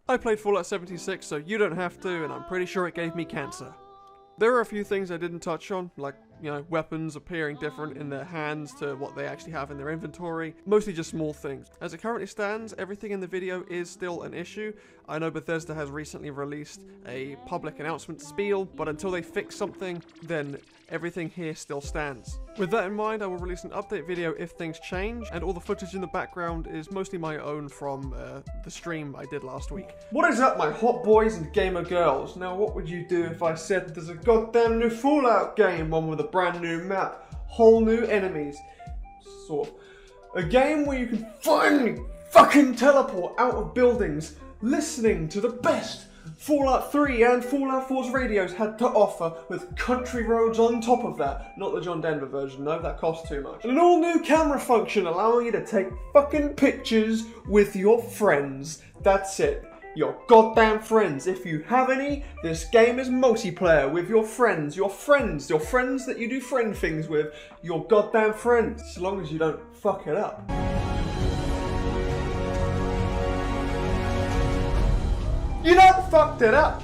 I played Fallout 76, so you don't have to, and I'm pretty sure it gave me cancer. There are a few things I didn't touch on, like, weapons appearing different in their hands to what they actually have in their inventory. Mostly just small things. As it currently stands, everything in the video is still an issue. I know Bethesda has recently released a public announcement spiel, but until they fix something, then everything here still stands. With that in mind, I will release an update video if things change, and all the footage in the background is mostly my own from the stream I did last week. What is up, my hot boys and gamer girls? Now, what would you do if I said there's a goddamn new Fallout game, one with a brand new map, whole new enemies, sort of. A game where you can finally fucking teleport out of buildings, listening to the best Fallout 3 and Fallout 4's radios had to offer, with country roads on top of that. Not the John Denver version, no, that costs too much. And an all new camera function allowing you to take fucking pictures with your friends. That's it. Your goddamn friends. If you have any, this game is multiplayer with your friends that you do friend things with, your goddamn friends. So long as you don't fuck it up. You done fucked it up!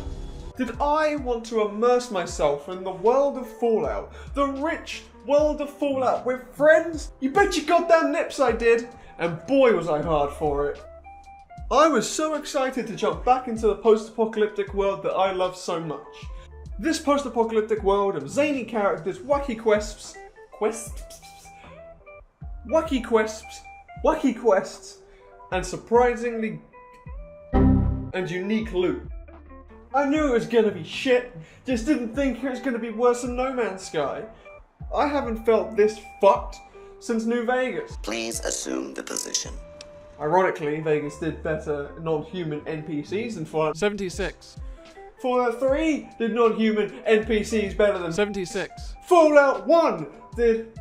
Did I want to immerse myself in the world of Fallout? The rich world of Fallout with friends? You bet your goddamn nips I did! And boy was I hard for it. I was so excited to jump back into the post-apocalyptic world that I love so much. This post-apocalyptic world of zany characters, wacky quests, and surprisingly and unique loot. I knew it was gonna be shit, just didn't think it was gonna be worse than No Man's Sky. I haven't felt this fucked since New Vegas. Please assume the position. Ironically, Vegas did better non-human NPCs than Fallout 76. Fallout 3 did non-human NPCs better than 76. Fallout 1 did...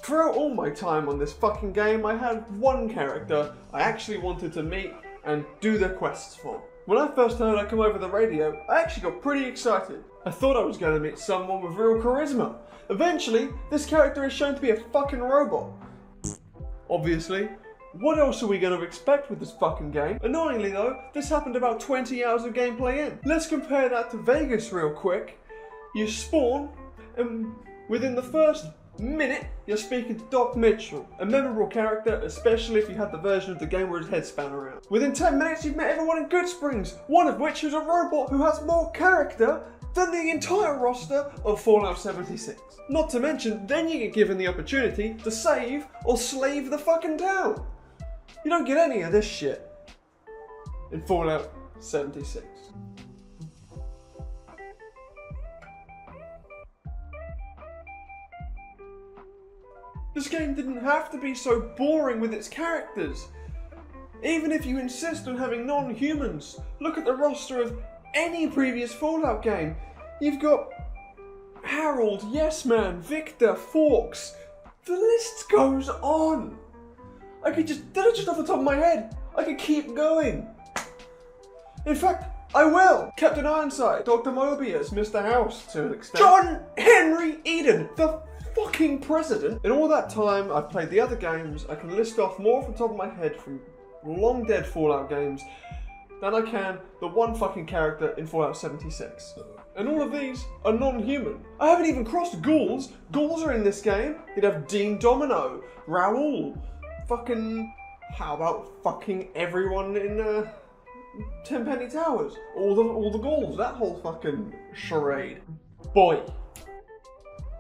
Throughout all my time on this fucking game, I had one character I actually wanted to meet and do their quests for. When I first heard I'd come over the radio, I actually got pretty excited. I thought I was going to meet someone with real charisma. Eventually, this character is shown to be a fucking robot. Obviously. What else are we going to expect with this fucking game? Annoyingly though, this happened about 20 hours of gameplay in. Let's compare that to Vegas real quick. You spawn, and within the first minute, you're speaking to Doc Mitchell, a memorable character, especially if you had the version of the game where his head span around. Within 10 minutes, you've met everyone in Good Springs, one of which is a robot who has more character than the entire roster of Fallout 76. Not to mention, then you get given the opportunity to save or slave the fucking town. You don't get any of this shit in Fallout 76. This game didn't have to be so boring with its characters. Even if you insist on having non-humans, look at the roster of any previous Fallout game. You've got Harold, Yes Man, Victor, Forks. The list goes on. Just off the top of my head, I could keep going. In fact, I will. Captain Ironside, Dr. Mobius, Mr. House to an extent. John Henry Eden, the fucking president. In all that time I've played the other games, I can list off more off the top of my head from long dead Fallout games than I can the one fucking character in Fallout 76. And all of these are non-human. I haven't even crossed ghouls. Ghouls are in this game. You'd have Dean Domino, Raoul, how about fucking everyone in Tenpenny Towers? All the ghouls, that whole fucking charade. Boy.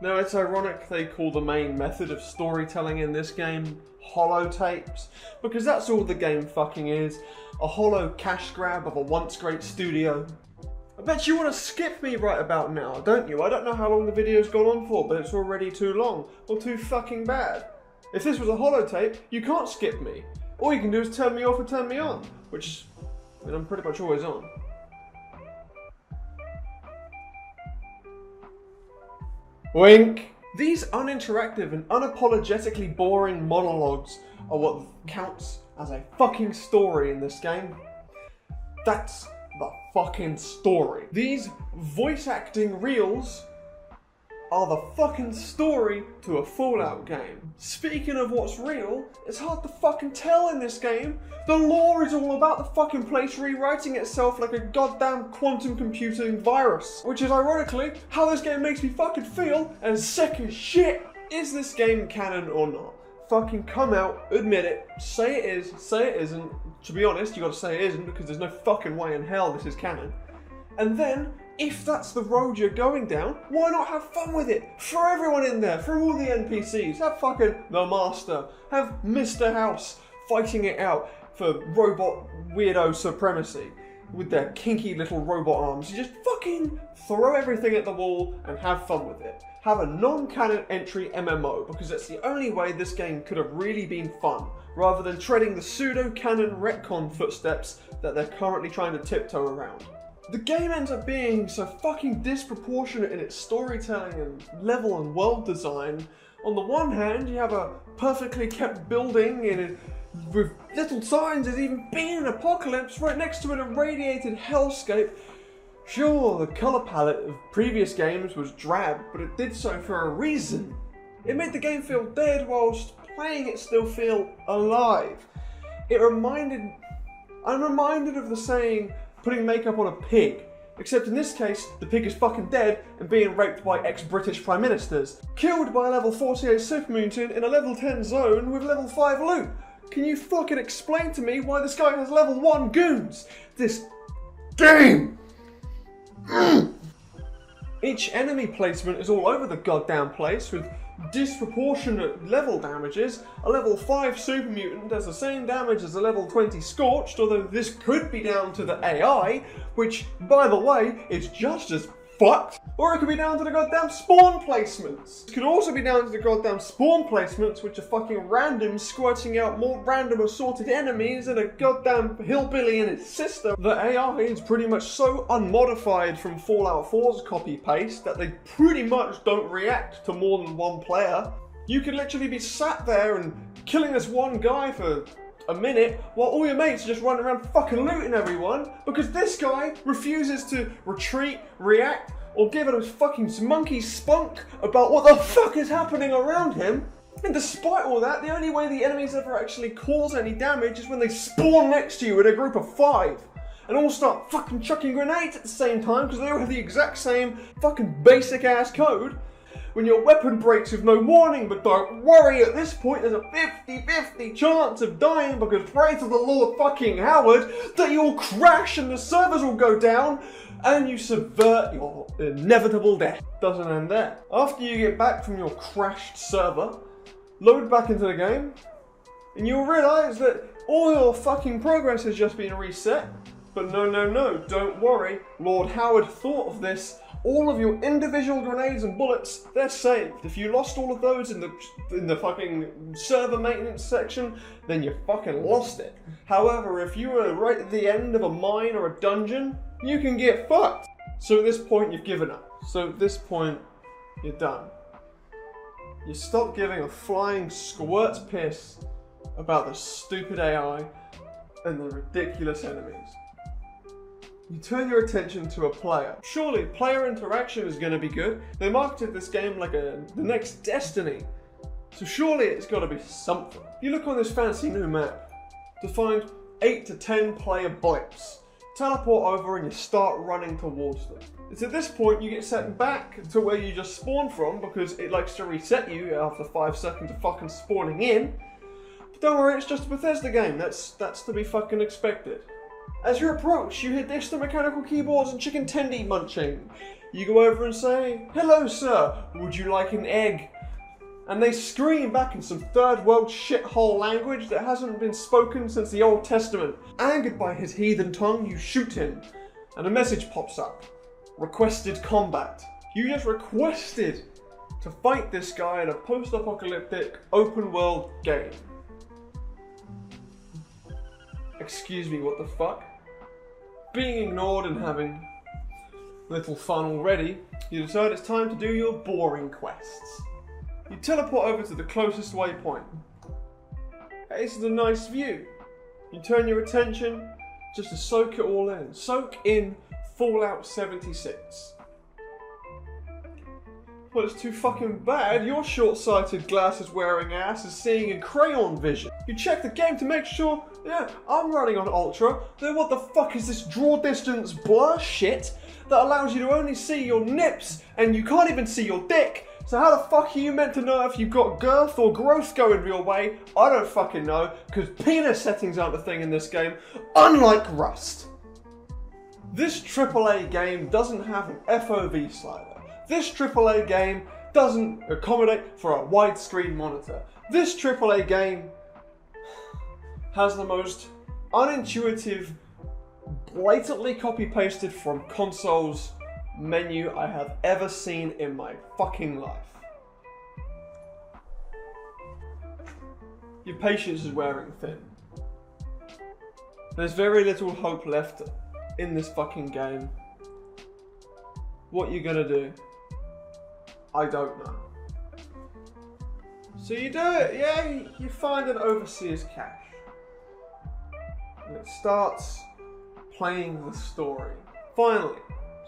Now it's ironic they call the main method of storytelling in this game holotapes, because that's all the game fucking is. A hollow cash grab of a once great studio. I bet you want to skip me right about now, don't you? I don't know how long the video's gone on for, but it's already too long, or too fucking bad. If this was a holotape, you can't skip me. All you can do is turn me off or turn me on, which, I'm pretty much always on. Wink! These uninteractive and unapologetically boring monologues are what counts as a fucking story in this game. That's the fucking story. These voice acting reels are the fucking story to a Fallout game. Speaking of what's real, it's hard to fucking tell in this game. The lore is all about the fucking place rewriting itself like a goddamn quantum computing virus. Which is ironically how this game makes me fucking feel, and sick as shit. Is this game canon or not? Fucking come out, admit it, say it is, say it isn't. To be honest, you gotta say it isn't because there's no fucking way in hell this is canon. And then, if that's the road you're going down, why not have fun with it? Throw everyone in there, throw all the NPCs, have fucking the Master, have Mr. House fighting it out for robot weirdo supremacy with their kinky little robot arms. You just fucking throw everything at the wall and have fun with it. Have a non-canon entry MMO, because that's the only way this game could have really been fun, rather than treading the pseudo-canon retcon footsteps that they're currently trying to tiptoe around. The game ends up being so fucking disproportionate in its storytelling and level and world design. On the one hand, you have a perfectly kept building with little signs of even being an apocalypse right next to an irradiated hellscape. Sure, the colour palette of previous games was drab, but it did so for a reason. It made the game feel dead whilst playing it still feel alive. I'm reminded of the saying, putting makeup on a pig, except in this case, the pig is fucking dead and being raped by ex-British Prime Ministers. Killed by a level 48 super mutant in a level 10 zone with level 5 loot. Can you fucking explain to me why this guy has level 1 goons? This game! Each enemy placement is all over the goddamn place with disproportionate level damages. A level 5 super mutant does the same damage as a level 20 scorched, although this could be down to the AI, which, by the way, is just as fucked. Or it could be down to the goddamn spawn placements. It could also be down to the goddamn spawn placements, which are fucking random, squirting out more random assorted enemies and a goddamn hillbilly and his sister. The AI is pretty much so unmodified from Fallout 4's copy-paste that they pretty much don't react to more than one player. You could literally be sat there and killing this one guy for a minute while all your mates are just running around fucking looting everyone because this guy refuses to retreat, react, or give it a fucking monkey spunk about what the fuck is happening around him. And despite all that, the only way the enemies ever actually cause any damage is when they spawn next to you in a group of 5 and all start fucking chucking grenades at the same time because they all have the exact same fucking basic ass code. When your weapon breaks with no warning, but don't worry, at this point there's a 50-50 chance of dying because pray to the Lord fucking Howard that you'll crash and the servers will go down and you subvert your inevitable death. Doesn't end there. After you get back from your crashed server, load back into the game and you'll realise that all your fucking progress has just been reset. But no, don't worry, Lord Howard thought of this. All of your individual grenades and bullets, they're saved. If you lost all of those in the fucking server maintenance section, then you fucking lost it. However, if you were right at the end of a mine or a dungeon, you can get fucked. So at this point, you've given up. So at this point, you're done. You stop giving a flying squirt's piss about the stupid AI and the ridiculous enemies. You turn your attention to a player. Surely player interaction is going to be good. They marketed this game like the next Destiny. So surely it's got to be something. You look on this fancy new map to find 8 to 10 player blips. Teleport over and you start running towards them. It's at this point you get sent back to where you just spawned from because it likes to reset you after 5 seconds of fucking spawning in. But don't worry, it's just a Bethesda game. That's to be fucking expected. As you approach, you hear distant mechanical keyboards and chicken tendy munching. You go over and say, "Hello sir, would you like an egg?" And they scream back in some third world shithole language that hasn't been spoken since the Old Testament. Angered by his heathen tongue, you shoot him, and a message pops up. Requested combat. You just requested to fight this guy in a post-apocalyptic open world game. Excuse me, what the fuck? Being ignored and having little fun already, you decide it's time to do your boring quests. You teleport over to the closest waypoint. Hey, this is a nice view. You turn your attention just to soak it all in. Soak in Fallout 76. Well, it's too fucking bad. Your short-sighted glasses-wearing ass is seeing in crayon vision. You check the game to make sure, yeah, I'm running on Ultra. Then what the fuck is this draw distance blur shit that allows you to only see your nips and you can't even see your dick? So how the fuck are you meant to know if you've got girth or growth going your way? I don't fucking know, because penis settings aren't a thing in this game, unlike Rust. This AAA game doesn't have an FOV slider. This AAA game doesn't accommodate for a widescreen monitor. This AAA game has the most unintuitive, blatantly copy-pasted from consoles menu I have ever seen in my fucking life. Your patience is wearing thin. There's very little hope left in this fucking game. What you gonna do? I don't know. So you do it, yeah, you find an overseas cache. And it starts playing the story. Finally,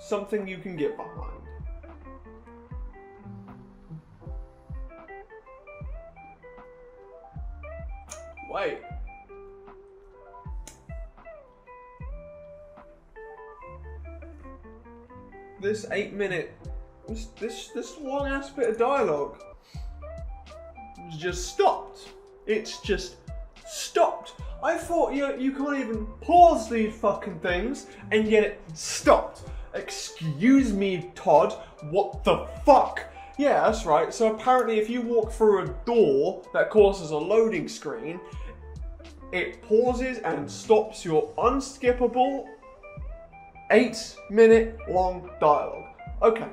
something you can get behind. Wait. This 8-minute, this long ass bit of dialogue just stopped. It's just stopped. I thought you can't even pause these fucking things, and yet it stopped. Excuse me, Todd, what the fuck? Yeah, that's right. So apparently if you walk through a door that causes a loading screen, it pauses and stops your unskippable 8-minute long dialogue. Okay.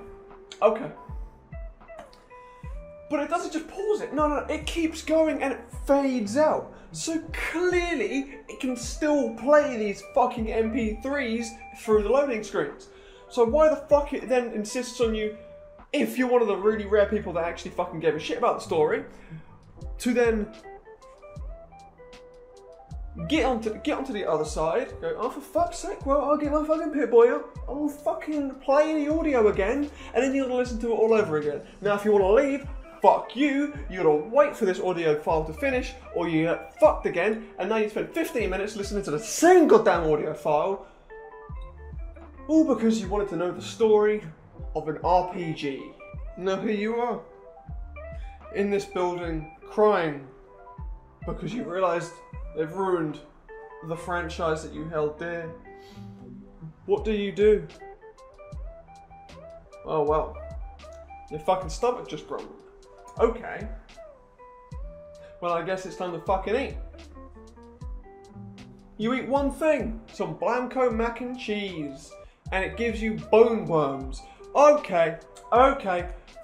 But it doesn't just pause it. No, it keeps going and it fades out. So clearly it can still play these fucking MP3s through the loading screens. So why the fuck it then insists on you, if you're one of the really rare people that actually fucking gave a shit about the story, to then get onto the other side, go, oh for fuck's sake, well I'll get my fucking Pip-Boy up, I'll fucking play the audio again, and then you're gonna listen to it all over again. Now if you wanna leave, fuck you gotta wait for this audio file to finish, or you get fucked again, and now you spend 15 minutes listening to the same goddamn audio file, all because you wanted to know the story of an RPG. Now here you are, in this building, crying, because you realised they've ruined the franchise that you held dear. What do? Oh well, your fucking stomach just grumbled. Okay. Well, I guess it's time to fucking eat. You eat one thing, some Blanco mac and cheese, and it gives you bone worms. Okay.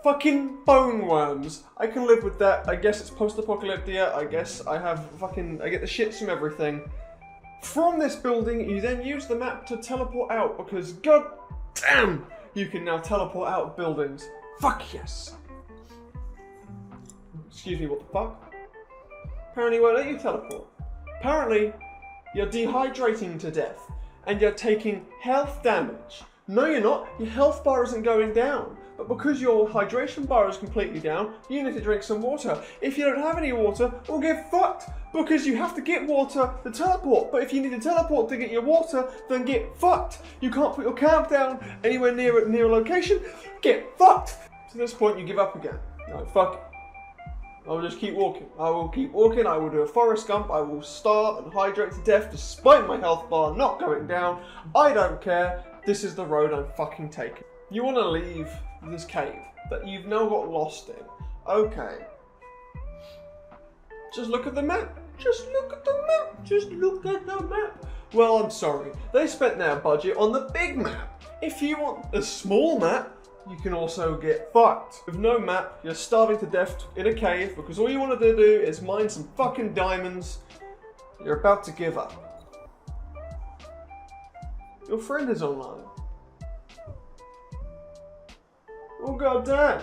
Fucking bone worms. I can live with that. I guess it's post-apocalyptic. I guess I get the shits from everything. From this building, you then use the map to teleport out, because god damn, you can now teleport out of buildings. Fuck yes. Excuse me, what the fuck? Apparently won't let you teleport. Apparently, you're dehydrating to death, and you're taking health damage. No, you're not. Your health bar isn't going down. But because your hydration bar is completely down, you need to drink some water. If you don't have any water, well get fucked. Because you have to get water to teleport. But if you need to teleport to get your water, then get fucked. You can't put your camp down anywhere near a location, get fucked. To this point, you give up again. No, fuck it. I'll just keep walking. I will keep walking. I will do a Forrest Gump. I will starve and hydrate to death despite my health bar not going down. I don't care. This is the road I'm fucking taking. You want to leave this cave that you've now got lost in. Okay. Just look at the map. Just look at the map. Well, I'm sorry. They spent their budget on the big map. If you want a small map, you can also get fucked. With no map, you're starving to death in a cave because all you want to do is mine some fucking diamonds. You're about to give up. Your friend is online. Oh god damn,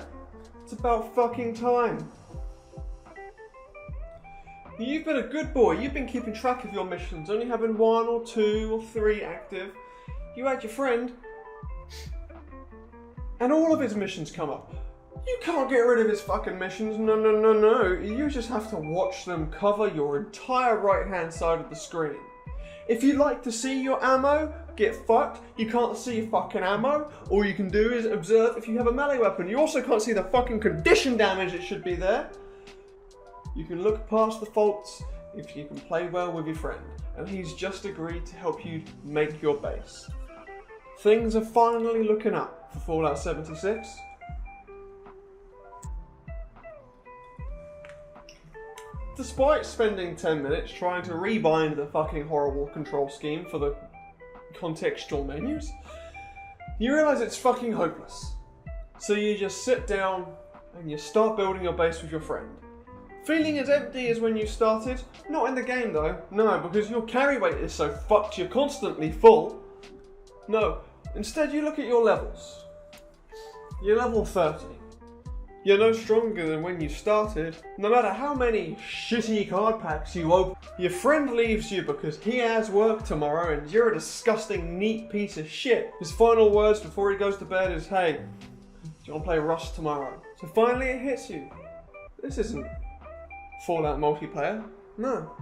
it's about fucking time. You've been a good boy, you've been keeping track of your missions, only having 1 or 2 or 3 active. You add your friend, and all of his missions come up. You can't get rid of his fucking missions. No, no, no, no. You just have to watch them cover your entire right-hand side of the screen. If you like to see your ammo, get fucked. You can't see your fucking ammo. All you can do is observe if you have a melee weapon. You also can't see the fucking condition damage that should be there. You can look past the faults if you can play well with your friend. And he's just agreed to help you make your base. Things are finally looking up for Fallout 76. Despite spending 10 minutes trying to rebind the fucking horrible control scheme for the contextual menus, you realise it's fucking hopeless. So you just sit down and you start building your base with your friend. Feeling as empty as when you started? Not in the game though, no, because your carry weight is so fucked you're constantly full. No, instead you look at your levels. You're level 30. You're no stronger than when you started. No matter how many shitty card packs you open, your friend leaves you because he has work tomorrow and you're a disgusting neat piece of shit. His final words before he goes to bed is, hey, do you want to play Rust tomorrow? So finally it hits you. This isn't Fallout multiplayer. No.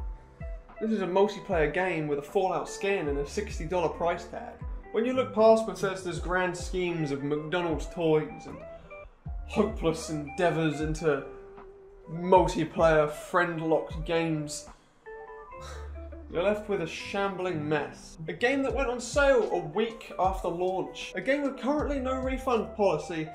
This is a multiplayer game with a Fallout skin and a $60 price tag. When you look past Bethesda's grand schemes of McDonald's toys and hopeless endeavours into multiplayer friend-locked games, you're left with a shambling mess. A game that went on sale a week after launch. A game with currently no refund policy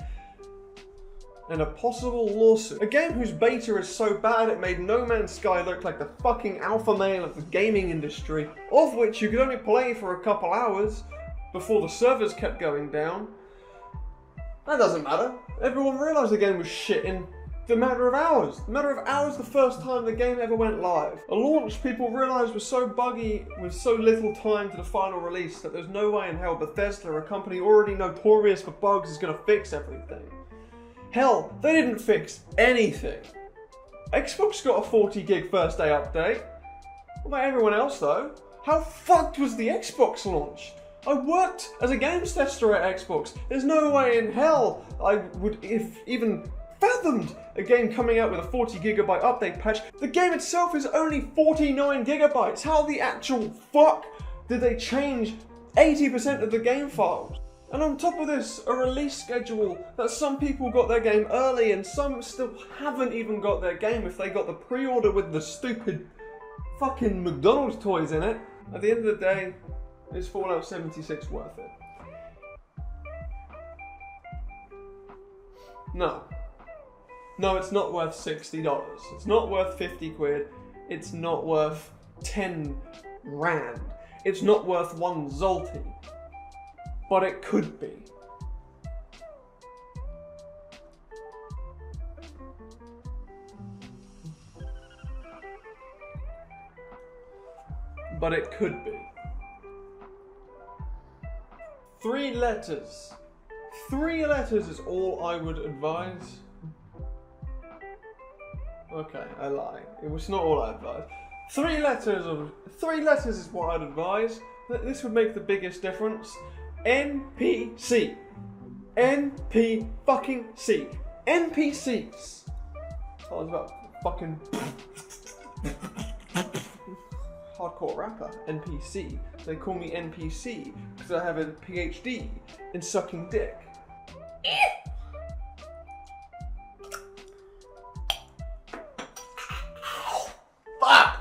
and a possible lawsuit. A game whose beta is so bad it made No Man's Sky look like the fucking alpha male of the gaming industry, of which you could only play for a couple hours before the servers kept going down. That doesn't matter. Everyone realised the game was shit in the matter of hours. The matter of hours the first time the game ever went live. A launch people realised was so buggy with so little time to the final release that there's no way in hell Bethesda, a company already notorious for bugs, is going to fix everything. Hell, they didn't fix anything. Xbox got a 40 gig first day update. What about everyone else though? How fucked was the Xbox launch? I worked as a games tester at Xbox. There's no way in hell I would have even fathomed a game coming out with a 40 gigabyte update patch. The game itself is only 49 gigabytes. How the actual fuck did they change 80% of the game files? And on top of this, a release schedule that some people got their game early and some still haven't even got their game if they got the pre-order with the stupid fucking McDonald's toys in it. At the end of the day, is Fallout 76 worth it? No. No, it's not worth $60. It's not worth 50 quid. It's not worth 10 rand. It's not worth 1 zloty. But it could be. But it could be. 3 letters. 3 letters is all I would advise. Okay, I lie. It was not all I advise. 3 letters is what I'd advise. This would make the biggest difference. NPC. NP fucking C. NPCs. I was about fucking hardcore rapper. NPC. They call me NPC because I have a PhD in sucking dick. Fuck!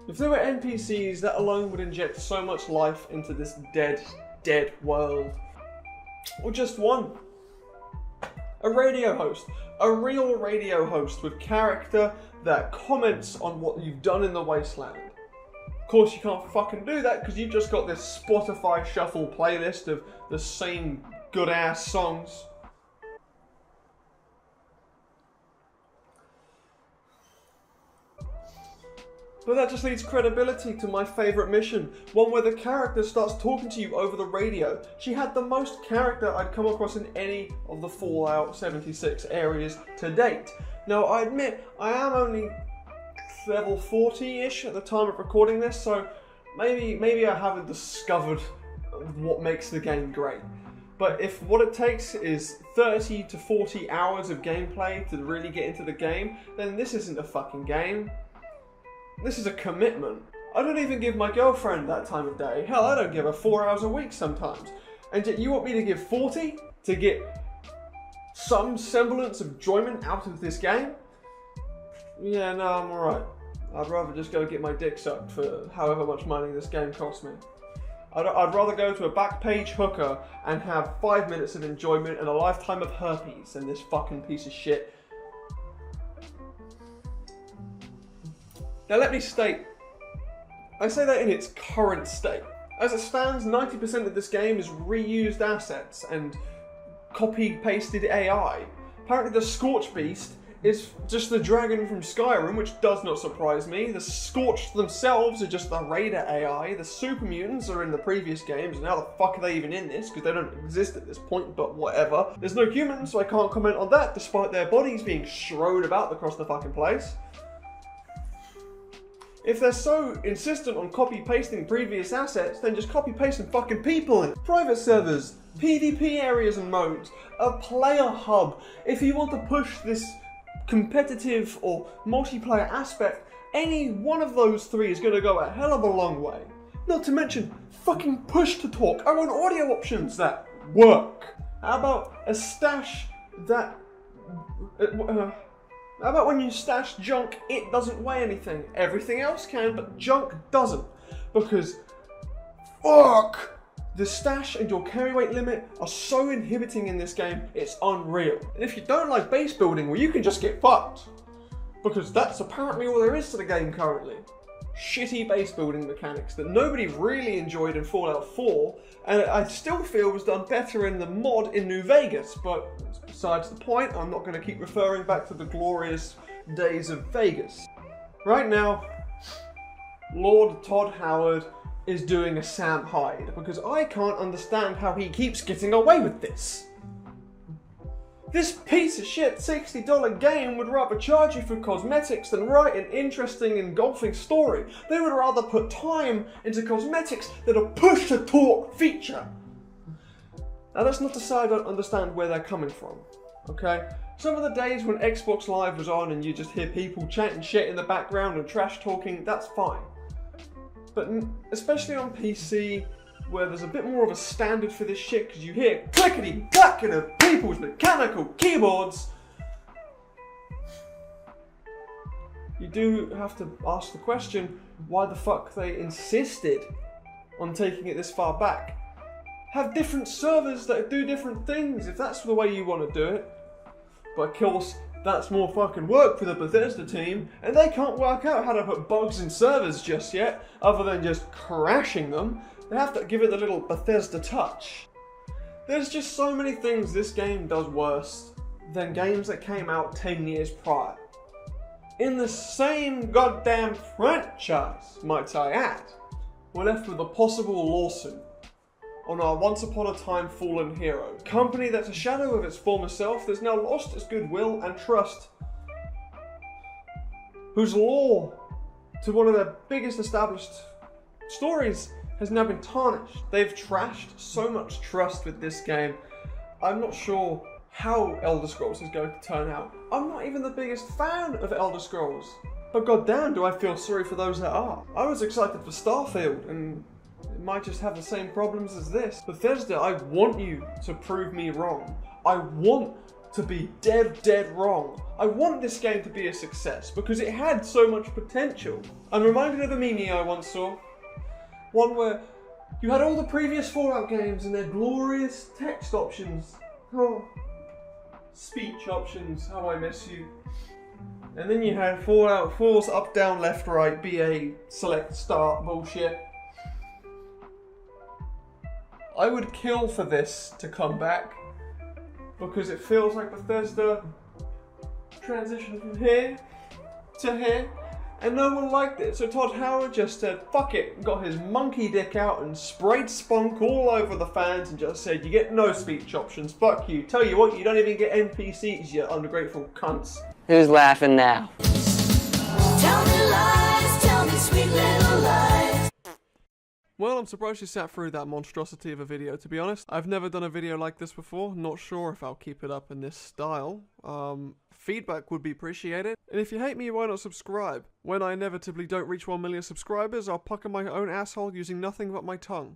If there were NPCs, that alone would inject so much life into this dead world. Or just one. A radio host. A real radio host with character that comments on what you've done in the wasteland. Of course you can't fucking do that because you've just got this Spotify shuffle playlist of the same good ass songs. But that just leads credibility to my favourite mission, one where the character starts talking to you over the radio. She had the most character I'd come across in any of the Fallout 76 areas to date. Now I admit, I am only level 40-ish at the time of recording this, so maybe I haven't discovered what makes the game great. But if what it takes is 30 to 40 hours of gameplay to really get into the game, then this isn't a fucking game. This is a commitment. I don't even give my girlfriend that time of day. Hell, I don't give her 4 hours a week sometimes. And yet you want me to give 40 to get some semblance of enjoyment out of this game? Yeah, no, I'm alright. I'd rather just go get my dick sucked for however much money this game cost me. I'd rather go to a back page hooker and have 5 minutes of enjoyment and a lifetime of herpes than this fucking piece of shit. Now let me state, I say that in its current state. As it stands, 90% of this game is reused assets and copy-pasted AI. Apparently the Scorch Beast is just the dragon from Skyrim, which does not surprise me. The Scorched themselves are just the Raider AI. The Super Mutants are in the previous games, and how the fuck are they even in this? Because they don't exist at this point, but whatever. There's no humans, so I can't comment on that, despite their bodies being strewn about across the fucking place. If they're so insistent on copy-pasting previous assets, then just copy-paste some fucking people in. Private servers, PvP areas and modes, a player hub. If you want to push this competitive or multiplayer aspect, any one of those three is going to go a hell of a long way. Not to mention fucking push-to-talk. I want audio options that work. How about a stash that... How about when you stash junk, it doesn't weigh anything? Everything else can, but junk doesn't. Because, fuck! The stash and your carry weight limit are so inhibiting in this game, it's unreal. And if you don't like base building, well, you can just get fucked. Because that's apparently all there is to the game currently. Shitty base building mechanics that nobody really enjoyed in Fallout 4, and I still feel was done better in the mod in New Vegas, but besides the point, I'm not going to keep referring back to the glorious days of Vegas. Right now, Lord Todd Howard is doing a Sam Hyde, because I can't understand how he keeps getting away with this. This piece of shit $60 game would rather charge you for cosmetics than write an interesting, engulfing story. They would rather put time into cosmetics than a push-to-talk feature. Now that's not to say I don't understand where they're coming from, okay? Some of the days when Xbox Live was on and you just hear people chatting shit in the background and trash talking, that's fine. But especially on PC, where there's a bit more of a standard for this shit, because you hear clickety-clacking of people's mechanical keyboards, you do have to ask the question, why the fuck they insisted on taking it this far back. Have different servers that do different things, if that's the way you want to do it. But of course, that's more fucking work for the Bethesda team, and they can't work out how to put bugs in servers just yet, other than just crashing them. They have to give it a little Bethesda touch. There's just so many things this game does worse than games that came out 10 years prior. In the same goddamn franchise, might I add, we're left with a possible lawsuit on our once upon a time fallen hero. A company that's a shadow of its former self that's now lost its goodwill and trust. Whose lore to one of their biggest established stories has now been tarnished. They've trashed so much trust with this game. I'm not sure how Elder Scrolls is going to turn out. I'm not even the biggest fan of Elder Scrolls. But goddamn do I feel sorry for those that are. I was excited for Starfield, and it might just have the same problems as this. Bethesda, I want you to prove me wrong. I want to be dead wrong. I want this game to be a success because it had so much potential. I'm reminded of a meme I once saw. One where you had all the previous Fallout games and their glorious text options. Oh, speech options, how I miss you. And then you had Fallout 4's up, down, left, right, BA, select, start bullshit. I would kill for this to come back because it feels like Bethesda transitioned from here to here. And no one liked it, so Todd Howard just said, fuck it, got his monkey dick out and sprayed spunk all over the fans and just said, you get no speech options, fuck you. Tell you what, you don't even get NPCs, you ungrateful cunts. Who's laughing now? Tell me lies, tell me sweet little lies. Well, I'm surprised you sat through that monstrosity of a video, to be honest. I've never done a video like this before, not sure if I'll keep it up in this style. Feedback would be appreciated. And if you hate me, why not subscribe? When I inevitably don't reach 1 million subscribers, I'll pucker my own asshole using nothing but my tongue.